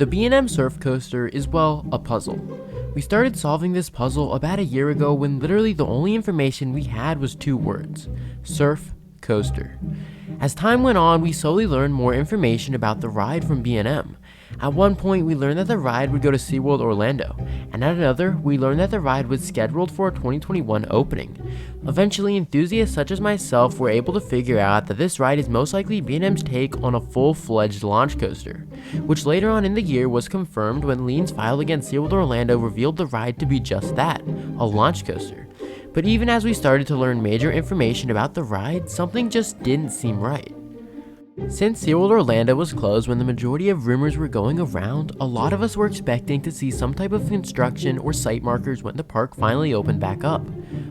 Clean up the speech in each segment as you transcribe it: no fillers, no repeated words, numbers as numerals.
The B&M Surf coaster is, well, a puzzle. We started solving this puzzle about a year ago when literally the only information we had was two words: surf coaster. As time went on, we slowly learned more information about the ride from B&M. At one point, we learned that the ride would go to Seaworld Orlando, and at another, we learned that the ride was scheduled for a 2021 opening. Eventually, enthusiasts such as myself were able to figure out that this ride is most likely B&M's take on a full-fledged launch coaster, which later on in the year was confirmed when liens filed against Seaworld Orlando revealed the ride to be just that, a launch coaster. But even as we started to learn major information about the ride, something just didn't seem right. Since Seaworld Orlando was closed when the majority of rumors were going around, a lot of us were expecting to see some type of construction or site markers when the park finally opened back up.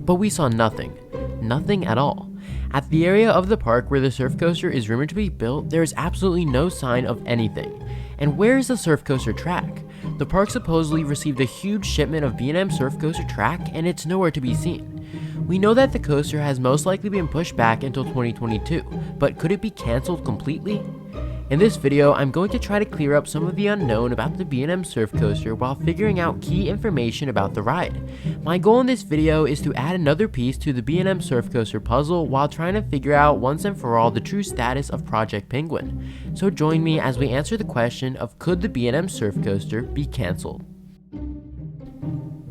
But we saw nothing. Nothing at all. At the area of the park where the surf coaster is rumored to be built, there is absolutely no sign of anything. And where is the surf coaster track? The park supposedly received a huge shipment of B&M Surf coaster track, and it's nowhere to be seen. We know that the coaster has most likely been pushed back until 2022, but could it be cancelled completely? In this video, I'm going to try to clear up some of the unknown about the B&M Surf coaster while figuring out key information about the ride. My goal in this video is to add another piece to the B&M Surf coaster puzzle while trying to figure out once and for all the true status of Project Penguin. So join me as we answer the question of could the B&M Surf coaster be cancelled?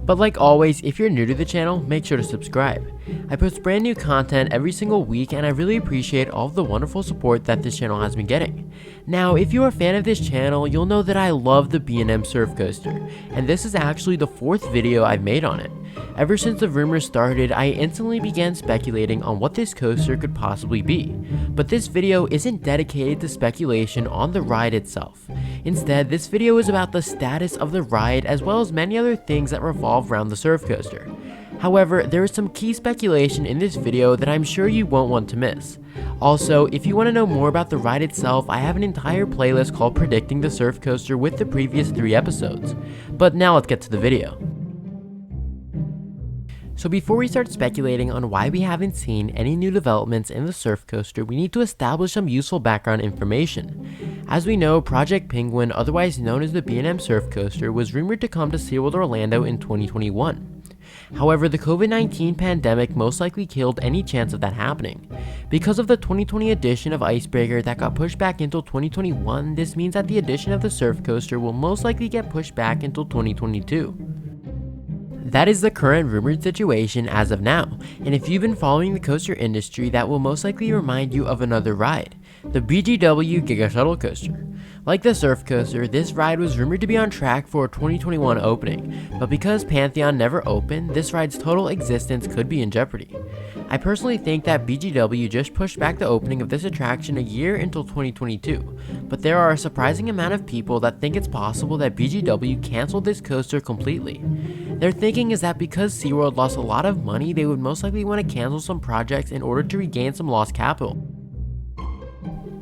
But like always, if you're new to the channel, make sure to subscribe. I post brand new content every single week and I really appreciate all of the wonderful support that this channel has been getting. Now, if you're a fan of this channel, you'll know that I love the B&M Surf coaster, and this is actually the 4th video I've made on it. Ever since the rumors started, I instantly began speculating on what this coaster could possibly be. But this video isn't dedicated to speculation on the ride itself. Instead, this video is about the status of the ride as well as many other things that revolve around the surf coaster. However, there is some key speculation in this video that I'm sure you won't want to miss. Also, if you want to know more about the ride itself, I have an entire playlist called Predicting the Surf Coaster with the previous 3 episodes. But now let's get to the video. So before we start speculating on why we haven't seen any new developments in the surf coaster, we need to establish some useful background information. As we know, Project Penguin, otherwise known as the B&M Surf coaster, was rumored to come to Seaworld Orlando in 2021. However, the COVID-19 pandemic most likely killed any chance of that happening. Because of the 2020 edition of Icebreaker that got pushed back until 2021, this means that the addition of the surf coaster will most likely get pushed back until 2022. That is the current rumored situation as of now, and if you've been following the coaster industry, that will most likely remind you of another ride, the BGW Giga Shuttle coaster. Like the surf coaster, this ride was rumored to be on track for a 2021 opening, but because Pantheon never opened, this ride's total existence could be in jeopardy. I personally think that BGW just pushed back the opening of this attraction a year until 2022, but there are a surprising amount of people that think it's possible that BGW canceled this coaster completely. Their thinking is that because SeaWorld lost a lot of money, they would most likely want to cancel some projects in order to regain some lost capital.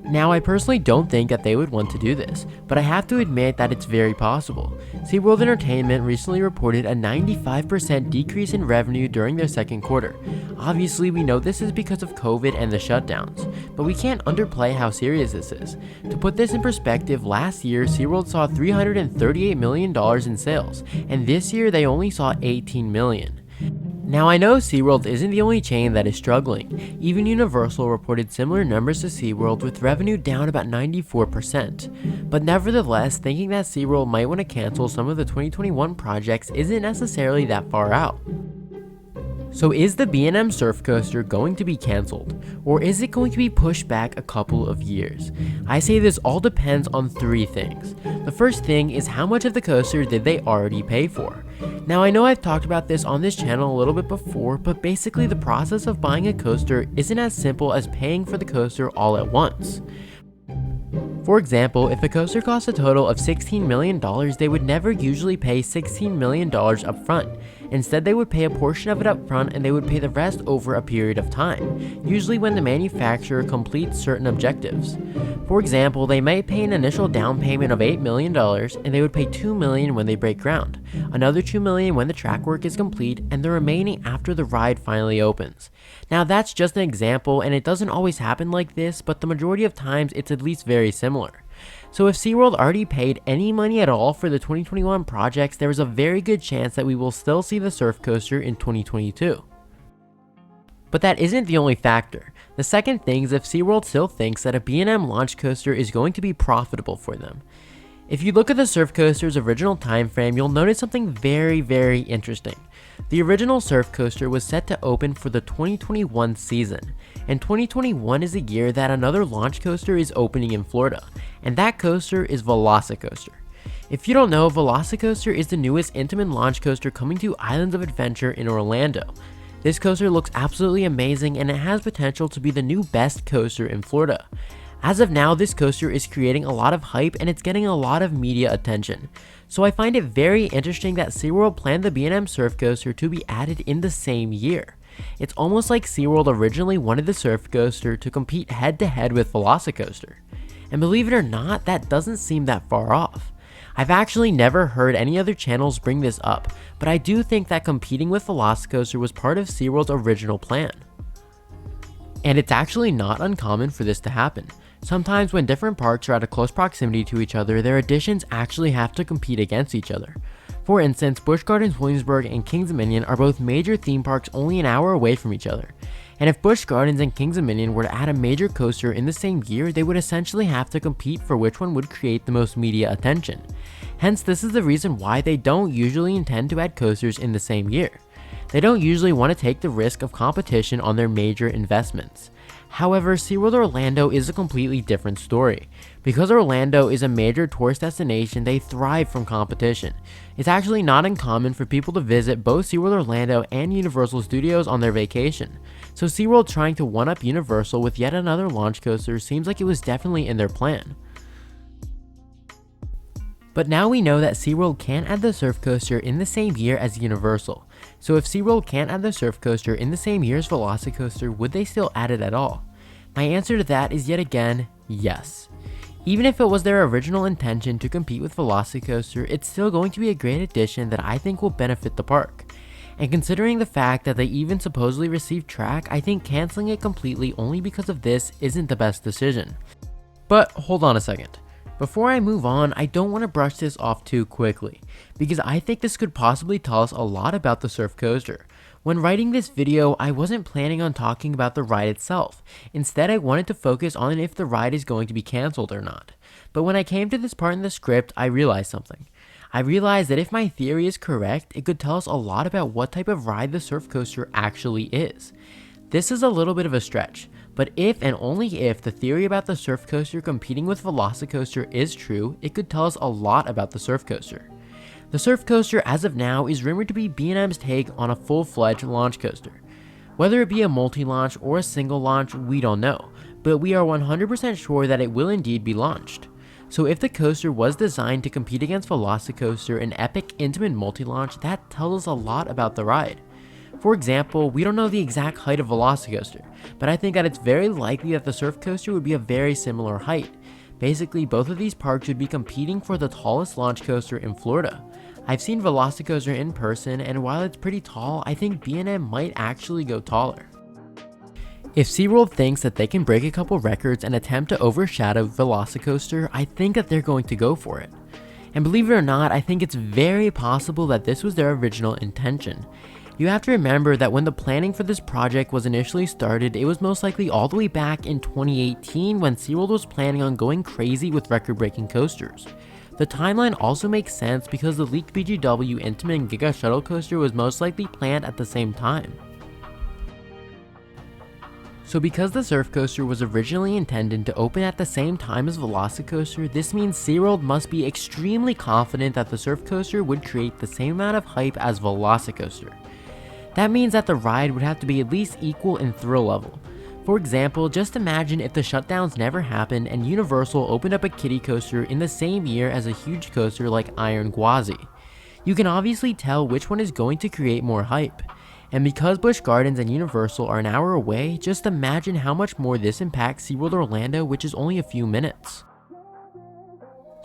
Now, I personally don't think that they would want to do this, but I have to admit that it's very possible. SeaWorld Entertainment recently reported a 95% decrease in revenue during their second quarter. Obviously, we know this is because of COVID and the shutdowns, but we can't underplay how serious this is. To put this in perspective, last year, SeaWorld saw $338 million in sales, and this year they only saw $18 million. Now, I know SeaWorld isn't the only chain that is struggling. Even Universal reported similar numbers to SeaWorld with revenue down about 94%. But nevertheless, thinking that SeaWorld might want to cancel some of the 2021 projects isn't necessarily that far out. So is the B&M Surf coaster going to be cancelled, or is it going to be pushed back a couple of years? I say this all depends on 3 things. The first thing is how much of the coaster did they already pay for? Now, I know I've talked about this on this channel a little bit before, but basically the process of buying a coaster isn't as simple as paying for the coaster all at once. For example, if a coaster costs a total of $16 million, they would never usually pay $16 million up front. Instead, they would pay a portion of it up front and they would pay the rest over a period of time, usually when the manufacturer completes certain objectives. For example, they might pay an initial down payment of $8 million and they would pay $2 million when they break ground, another $2 million when the track work is complete, and the remaining after the ride finally opens. Now, that's just an example and it doesn't always happen like this, but the majority of times it's at least very similar. So if SeaWorld already paid any money at all for the 2021 projects, there is a very good chance that we will still see the surf coaster in 2022. But that isn't the only factor. The second thing is if SeaWorld still thinks that a B&M launch coaster is going to be profitable for them. If you look at the surf coaster's original time frame, you'll notice something very interesting. The original surf coaster was set to open for the 2021 season, and 2021 is the year that another launch coaster is opening in Florida, and that coaster is Velocicoaster. If you don't know, Velocicoaster is the newest Intamin launch coaster coming to Islands of Adventure in Orlando. This coaster looks absolutely amazing and it has potential to be the new best coaster in Florida. As of now, this coaster is creating a lot of hype and it's getting a lot of media attention. So I find it very interesting that SeaWorld planned the B&M Surf coaster to be added in the same year. It's almost like SeaWorld originally wanted the surf coaster to compete head to head with Velocicoaster. And believe it or not, that doesn't seem that far off. I've actually never heard any other channels bring this up, but I do think that competing with Velocicoaster was part of SeaWorld's original plan. And it's actually not uncommon for this to happen. Sometimes when different parks are at a close proximity to each other, their additions actually have to compete against each other. For instance, Busch Gardens Williamsburg and Kings Dominion are both major theme parks only an hour away from each other. And if Busch Gardens and Kings Dominion were to add a major coaster in the same year, they would essentially have to compete for which one would create the most media attention. Hence, this is the reason why they don't usually intend to add coasters in the same year. They don't usually want to take the risk of competition on their major investments. However, SeaWorld Orlando is a completely different story. Because Orlando is a major tourist destination, they thrive from competition. It's actually not uncommon for people to visit both SeaWorld Orlando and Universal Studios on their vacation. So SeaWorld trying to one-up Universal with yet another launch coaster seems like it was definitely in their plan. But now we know that SeaWorld can't add the surf coaster in the same year as Universal. So if SeaWorld can't add the surf coaster in the same year as Velocicoaster, would they still add it at all? My answer to that is yet again, yes. Even if it was their original intention to compete with Velocicoaster, it's still going to be a great addition that I think will benefit the park. And considering the fact that they even supposedly received track, I think canceling it completely only because of this isn't the best decision. But hold on a second. Before I move on, I don't want to brush this off too quickly, because I think this could possibly tell us a lot about the surf coaster. When writing this video, I wasn't planning on talking about the ride itself. Instead, I wanted to focus on if the ride is going to be cancelled or not. But when I came to this part in the script, I realized something. I realized that if my theory is correct, it could tell us a lot about what type of ride the surf coaster actually is. This is a little bit of a stretch, but if and only if the theory about the surf coaster competing with Velocicoaster is true, it could tell us a lot about the surf coaster. The surf coaster as of now is rumored to be B&M's take on a full-fledged launch coaster. Whether it be a multi-launch or a single launch, we don't know, but we are 100% sure that it will indeed be launched. So if the coaster was designed to compete against Velocicoaster, an epic Intamin multi-launch, that tells us a lot about the ride. For example, we don't know the exact height of Velocicoaster, but I think that it's very likely that the surf coaster would be a very similar height. Basically, both of these parks would be competing for the tallest launch coaster in Florida. I've seen Velocicoaster in person, and while it's pretty tall, I think B&M might actually go taller. If SeaWorld thinks that they can break a couple records and attempt to overshadow Velocicoaster, I think that they're going to go for it. And believe it or not, I think it's very possible that this was their original intention. You have to remember that when the planning for this project was initially started, it was most likely all the way back in 2018 when SeaWorld was planning on going crazy with record-breaking coasters. The timeline also makes sense because the leaked BGW Intamin Giga Shuttle coaster was most likely planned at the same time. So because the surf coaster was originally intended to open at the same time as Velocicoaster, this means SeaWorld must be extremely confident that the surf coaster would create the same amount of hype as Velocicoaster. That means that the ride would have to be at least equal in thrill level. For example, just imagine if the shutdowns never happened and Universal opened up a kiddie coaster in the same year as a huge coaster like Iron Gwazi. You can obviously tell which one is going to create more hype. And because Busch Gardens and Universal are an hour away, just imagine how much more this impacts SeaWorld Orlando, which is only a few minutes.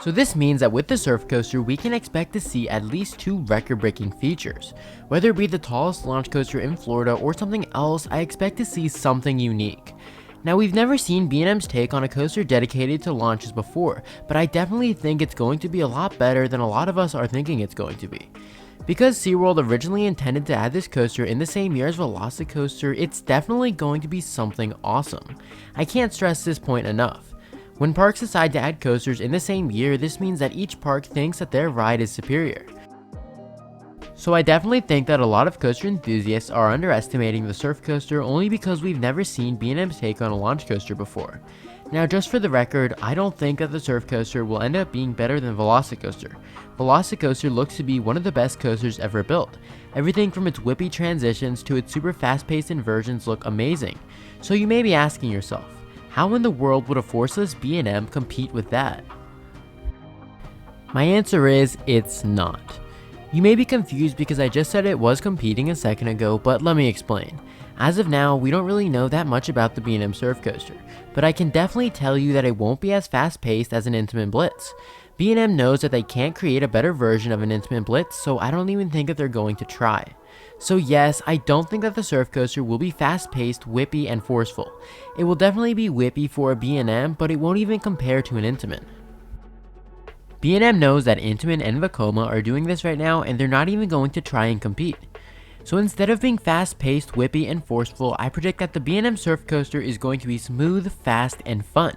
So this means that with the surf coaster, we can expect to see at least 2 record-breaking features. Whether it be the tallest launch coaster in Florida or something else, I expect to see something unique. Now, we've never seen B&M's take on a coaster dedicated to launches before, but I definitely think it's going to be a lot better than a lot of us are thinking it's going to be. Because Seaworld originally intended to add this coaster in the same year as Velocicoaster, it's definitely going to be something awesome. I can't stress this point enough. When parks decide to add coasters in the same year, this means that each park thinks that their ride is superior. So I definitely think that a lot of coaster enthusiasts are underestimating the surf coaster only because we've never seen B&M's take on a launch coaster before. Now, just for the record, I don't think that the surf coaster will end up being better than Velocicoaster. Velocicoaster looks to be one of the best coasters ever built. Everything from its whippy transitions to its super fast-paced inversions look amazing. So you may be asking yourself, how in the world would a forceless B&M compete with that? My answer is, it's not. You may be confused because I just said it was competing a second ago, but let me explain. As of now, we don't really know that much about the B&M Surf Coaster, but I can definitely tell you that it won't be as fast-paced as an Intamin Blitz. B&M knows that they can't create a better version of an Intamin Blitz, so I don't even think that they're going to try. So yes, I don't think that the surf coaster will be fast-paced, whippy, and forceful. It will definitely be whippy for a B&M, but it won't even compare to an Intamin. B&M knows that Intamin and Vekoma are doing this right now, and they're not even going to try and compete. So instead of being fast-paced, whippy, and forceful, I predict that the B&M Surf Coaster is going to be smooth, fast, and fun.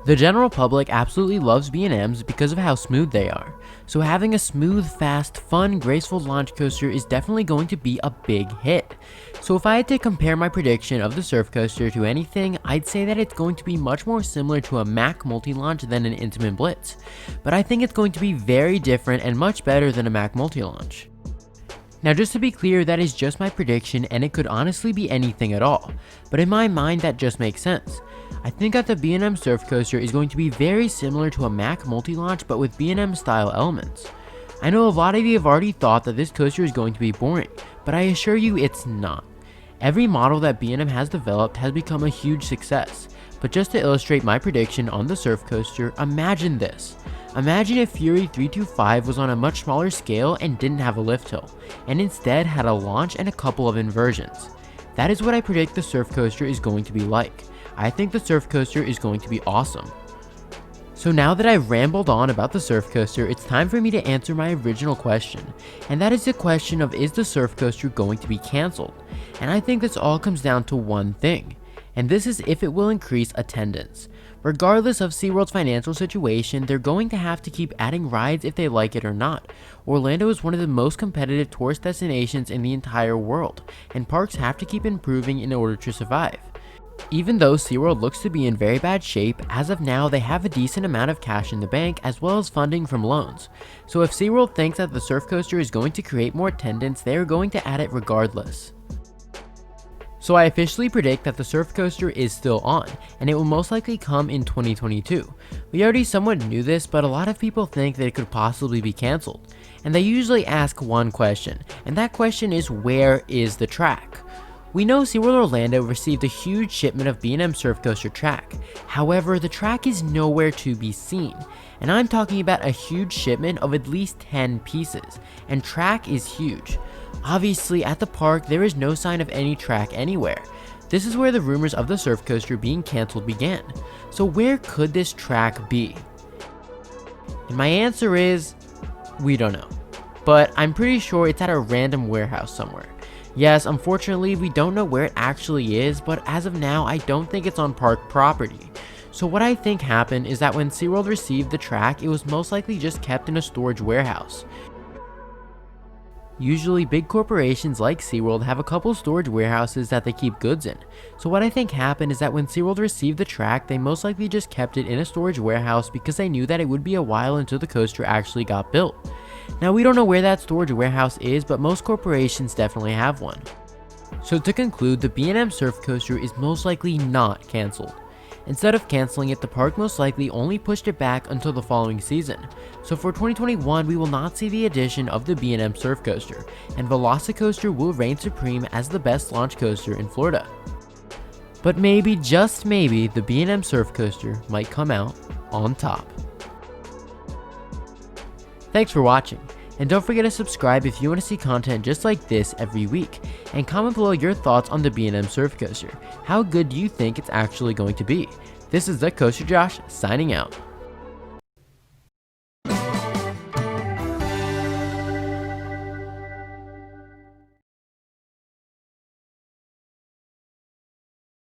The general public absolutely loves B&Ms because of how smooth they are. So having a smooth, fast, fun, graceful launch coaster is definitely going to be a big hit. So if I had to compare my prediction of the surf coaster to anything, I'd say that it's going to be much more similar to a Mack multi-launch than an Intamin Blitz. But I think it's going to be very different and much better than a Mack multi-launch. Now, just to be clear, that is just my prediction and it could honestly be anything at all, but in my mind that just makes sense. I think that the B&M Surf Coaster is going to be very similar to a Mack multi-launch but with B&M style elements. I know a lot of you have already thought that this coaster is going to be boring, but I assure you it's not. Every model that B&M has developed has become a huge success, but just to illustrate my prediction on the surf coaster, imagine this. Imagine if Fury 325 was on a much smaller scale and didn't have a lift hill, and instead had a launch and a couple of inversions. That is what I predict the surf coaster is going to be like. I think the surf coaster is going to be awesome. So now that I've rambled on about the surf coaster, it's time for me to answer my original question, and that is the question of, is the surf coaster going to be cancelled? And I think this all comes down to one thing, and this is if it will increase attendance. Regardless of Seaworld's financial situation, they're going to have to keep adding rides if they like it or not. Orlando is one of the most competitive tourist destinations in the entire world, and parks have to keep improving in order to survive. Even though Seaworld looks to be in very bad shape, as of now they have a decent amount of cash in the bank as well as funding from loans. So if Seaworld thinks that the surf coaster is going to create more attendance, they are going to add it regardless. So I officially predict that the surf coaster is still on, and it will most likely come in 2022. We already somewhat knew this, but a lot of people think that it could possibly be cancelled. And they usually ask one question, and that question is, where is the track? We know SeaWorld Orlando received a huge shipment of B&M Surf Coaster track. However, the track is nowhere to be seen. And I'm talking about a huge shipment of at least 10 pieces, and track is huge. Obviously, at the park, there is no sign of any track anywhere. This is where the rumors of the surf coaster being cancelled began. So where could this track be? And my answer is, we don't know. But I'm pretty sure it's at a random warehouse somewhere. Yes, unfortunately, we don't know where it actually is, but as of now, I don't think it's on park property. So what I think happened is that when SeaWorld received the track, it was most likely just kept in a storage warehouse. Usually, big corporations like SeaWorld have a couple storage warehouses that they keep goods in. So what I think happened is that when SeaWorld received the track, they most likely just kept it in a storage warehouse because they knew that it would be a while until the coaster actually got built. Now, we don't know where that storage warehouse is, but most corporations definitely have one. So to conclude, the B&M Surf Coaster is most likely not cancelled. Instead of cancelling it, the park most likely only pushed it back until the following season. So for 2021, we will not see the addition of the B&M Surf Coaster, and Velocicoaster will reign supreme as the best launch coaster in Florida. But maybe, just maybe, the B&M Surf Coaster might come out on top. Thanks for watching, And don't forget to subscribe if you want to see content just like this every week. And comment below your thoughts on the B&M Surf Coaster. How good do you think it's actually going to be? This is the Coaster Josh signing out.